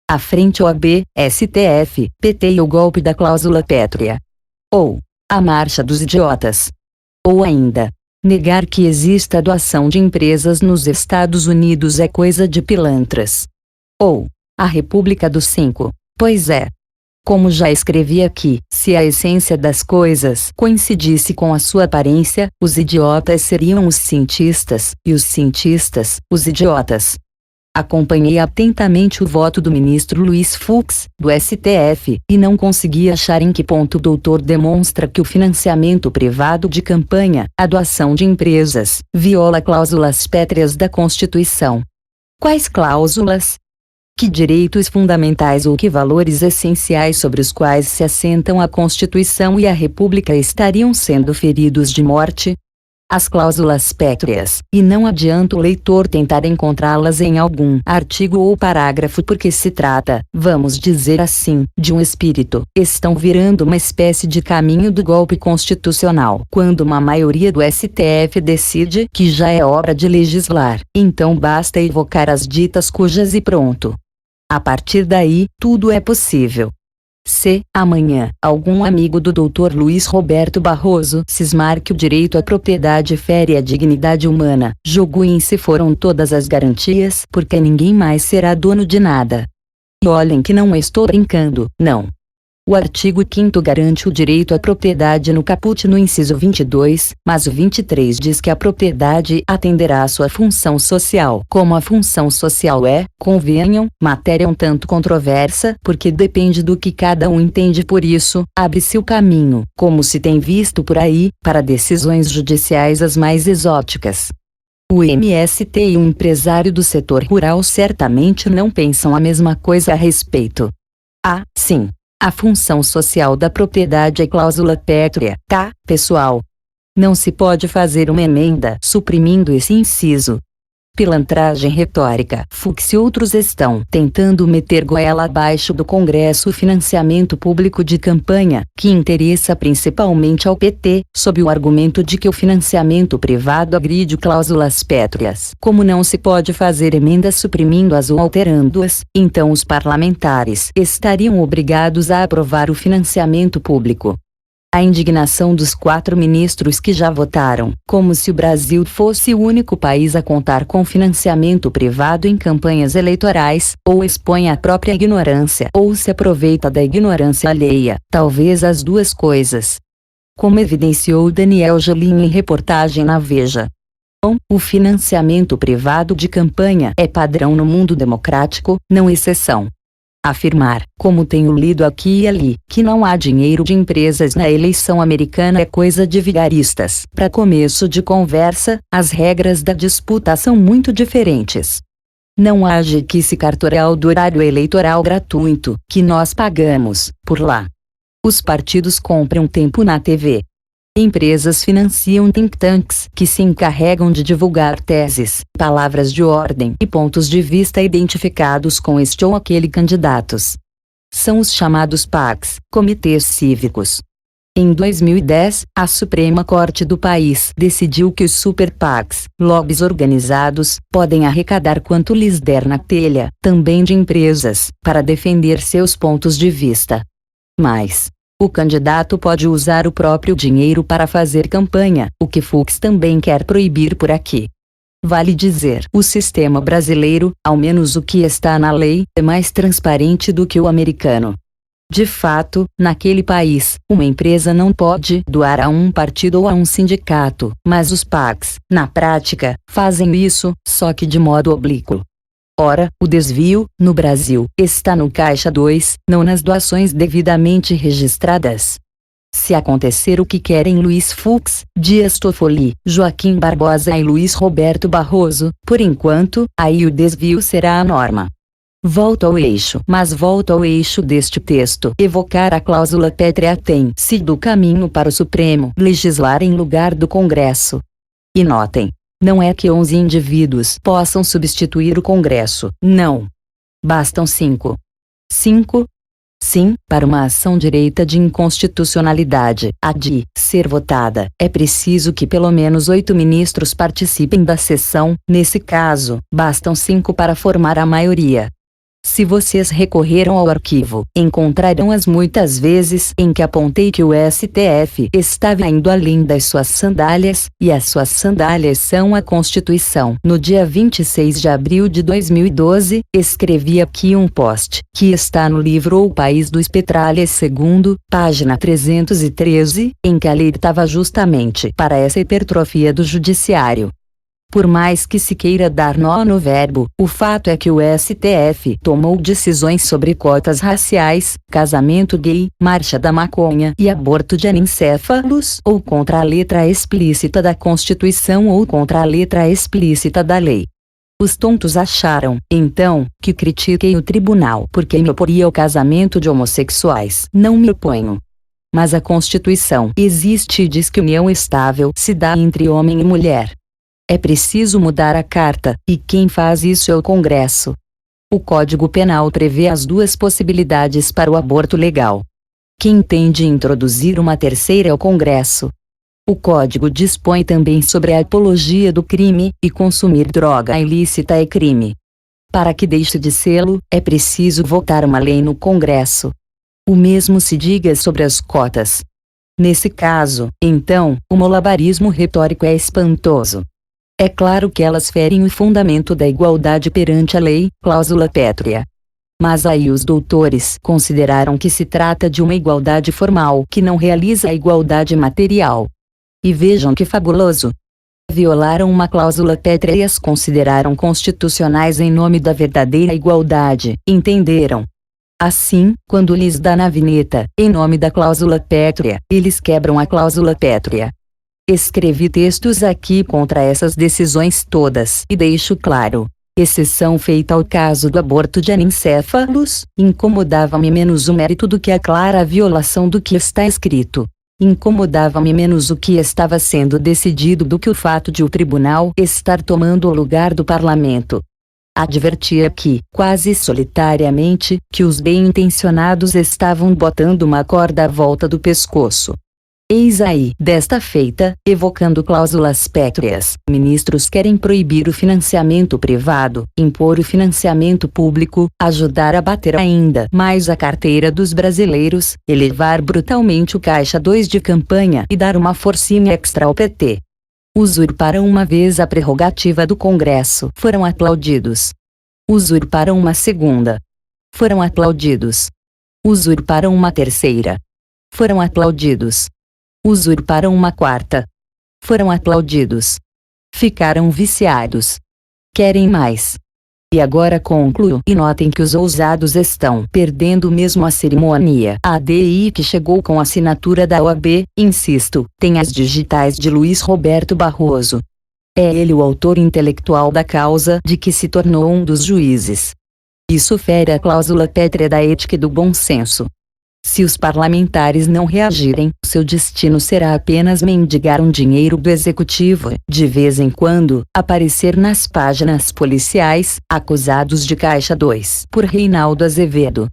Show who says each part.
Speaker 1: à frente OAB, STF, PT e o golpe da cláusula pétrea. Ou a marcha dos idiotas. Ou ainda, negar que exista doação de empresas nos Estados Unidos é coisa de pilantras. Ou a República dos Cinco. Pois é. Como já escrevi aqui, se a essência das coisas coincidisse com a sua aparência, os idiotas seriam os cientistas, e os cientistas, os idiotas. Acompanhei atentamente o voto do ministro Luiz Fux, do STF, e não consegui achar em que ponto o doutor demonstra que o financiamento privado de campanha, a doação de empresas, viola cláusulas pétreas da Constituição. Quais cláusulas? Que direitos fundamentais ou que valores essenciais sobre os quais se assentam a Constituição e a República estariam sendo feridos de morte? As cláusulas pétreas, e não adianta o leitor tentar encontrá-las em algum artigo ou parágrafo porque se trata, vamos dizer assim, de um espírito, estão virando uma espécie de caminho do golpe constitucional. Quando uma maioria do STF decide que já é hora de legislar, então basta evocar as ditas cujas e pronto. A partir daí, tudo é possível. Se, amanhã, algum amigo do Dr. Luiz Roberto Barroso cismar que o direito à propriedade fere a dignidade humana, jogo se foram todas as garantias, porque ninguém mais será dono de nada. E olhem que não estou brincando, não. O artigo 5º garante o direito à propriedade no caput no inciso 22, mas o 23 diz que a propriedade atenderá à sua função social. Como a função social é, convenham, matéria um tanto controversa, porque depende do que cada um entende por isso, abre-se o caminho, como se tem visto por aí, para decisões judiciais as mais exóticas. O MST e um empresário do setor rural certamente não pensam a mesma coisa a respeito. Sim. A função social da propriedade é cláusula pétrea, tá, pessoal? Não se pode fazer uma emenda suprimindo esse inciso. Pilantragem retórica. Fux e outros estão tentando meter goela abaixo do Congresso o financiamento público de campanha, que interessa principalmente ao PT, sob o argumento de que o financiamento privado agride cláusulas pétreas. Como não se pode fazer emendas suprimindo-as ou alterando-as, então os parlamentares estariam obrigados a aprovar o financiamento público. A indignação dos 4 ministros que já votaram, como se o Brasil fosse o único país a contar com financiamento privado em campanhas eleitorais, ou expõe a própria ignorância, ou se aproveita da ignorância alheia, talvez as duas coisas. Como evidenciou Daniel Jolim em reportagem na Veja. O financiamento privado de campanha é padrão no mundo democrático, não exceção. Afirmar, como tenho lido aqui e ali, que não há dinheiro de empresas na eleição americana é coisa de vigaristas. Para começo de conversa, as regras da disputa são muito diferentes. Não há jequice cartorial do horário eleitoral gratuito, que nós pagamos, por lá. Os partidos compram tempo na TV. Empresas financiam think tanks que se encarregam de divulgar teses, palavras de ordem e pontos de vista identificados com este ou aquele candidatos. São os chamados PACs, comitês cívicos. Em 2010, a Suprema Corte do país decidiu que os super PACs, lobbies organizados, podem arrecadar quanto lhes der na telha, também de empresas, para defender seus pontos de vista. Mas o candidato pode usar o próprio dinheiro para fazer campanha, o que Fux também quer proibir por aqui. Vale dizer, o sistema brasileiro, ao menos o que está na lei, é mais transparente do que o americano. De fato, naquele país, uma empresa não pode doar a um partido ou a um sindicato, mas os PACs, na prática, fazem isso, só que de modo oblíquo. Ora, o desvio, no Brasil, está no caixa 2, não nas doações devidamente registradas. Se acontecer o que querem Luiz Fux, Dias Toffoli, Joaquim Barbosa e Luiz Roberto Barroso, por enquanto, aí o desvio será a norma. Volto ao eixo. Mas volto ao eixo deste texto. Evocar a cláusula pétrea tem sido o caminho para o Supremo legislar em lugar do Congresso. E notem, não é que 11 indivíduos possam substituir o Congresso, não. Bastam 5. 5? Sim, para uma ação direita de inconstitucionalidade, a de ser votada, é preciso que pelo menos 8 ministros participem da sessão, nesse caso, bastam 5 para formar a maioria. Se vocês recorreram ao arquivo, encontrarão as muitas vezes em que apontei que o STF estava indo além das suas sandálias, e as suas sandálias são a Constituição. No dia 26 de abril de 2012, escrevi aqui um post, que está no livro O País dos Petralhas II, página 313, em que alertava justamente para essa hipertrofia do judiciário. Por mais que se queira dar nó no verbo, o fato é que o STF tomou decisões sobre cotas raciais, casamento gay, marcha da maconha e aborto de anencéfalos, ou contra a letra explícita da Constituição ou contra a letra explícita da lei. Os tontos acharam, então, que critiquei o tribunal porque me oporia ao casamento de homossexuais. Não me oponho. Mas a Constituição existe e diz que união estável se dá entre homem e mulher. É preciso mudar a carta, e quem faz isso é o Congresso. O Código Penal prevê as duas possibilidades para o aborto legal. Quem entende introduzir uma terceira é o Congresso. O Código dispõe também sobre a apologia do crime, e consumir droga ilícita é crime. Para que deixe de sê-lo, é preciso votar uma lei no Congresso. O mesmo se diga sobre as cotas. Nesse caso, então, o malabarismo retórico é espantoso. É claro que elas ferem o fundamento da igualdade perante a lei, cláusula pétrea. Mas aí os doutores consideraram que se trata de uma igualdade formal que não realiza a igualdade material. E vejam que fabuloso! Violaram uma cláusula pétrea e as consideraram constitucionais em nome da verdadeira igualdade, entenderam? Assim, quando lhes dá na vinheta, em nome da cláusula pétrea, eles quebram a cláusula pétrea. Escrevi textos aqui contra essas decisões todas e deixo claro, exceção feita ao caso do aborto de anencéfalos, incomodava-me menos o mérito do que a clara violação do que está escrito. Incomodava-me menos o que estava sendo decidido do que o fato de o tribunal estar tomando o lugar do parlamento. Adverti aqui, quase solitariamente, que os bem-intencionados estavam botando uma corda à volta do pescoço. Eis aí, desta feita, evocando cláusulas pétreas, ministros querem proibir o financiamento privado, impor o financiamento público, ajudar a bater ainda mais a carteira dos brasileiros, elevar brutalmente o caixa 2 de campanha e dar uma forcinha extra ao PT. Usurparam uma vez a prerrogativa do Congresso, foram aplaudidos. Usurparam uma segunda. Foram aplaudidos. Usurparam uma terceira. Foram aplaudidos. Usurparam uma quarta. Foram aplaudidos. Ficaram viciados. Querem mais. E agora concluo, e notem que os ousados estão perdendo mesmo a cerimônia. A ADI que chegou com a assinatura da OAB, insisto, tem as digitais de Luiz Roberto Barroso. É ele o autor intelectual da causa de que se tornou um dos juízes. Isso fere a cláusula pétrea da ética e do bom senso. Se os parlamentares não reagirem, seu destino será apenas mendigar um dinheiro do executivo, de vez em quando, aparecer nas páginas policiais, acusados de caixa 2 por Reinaldo Azevedo.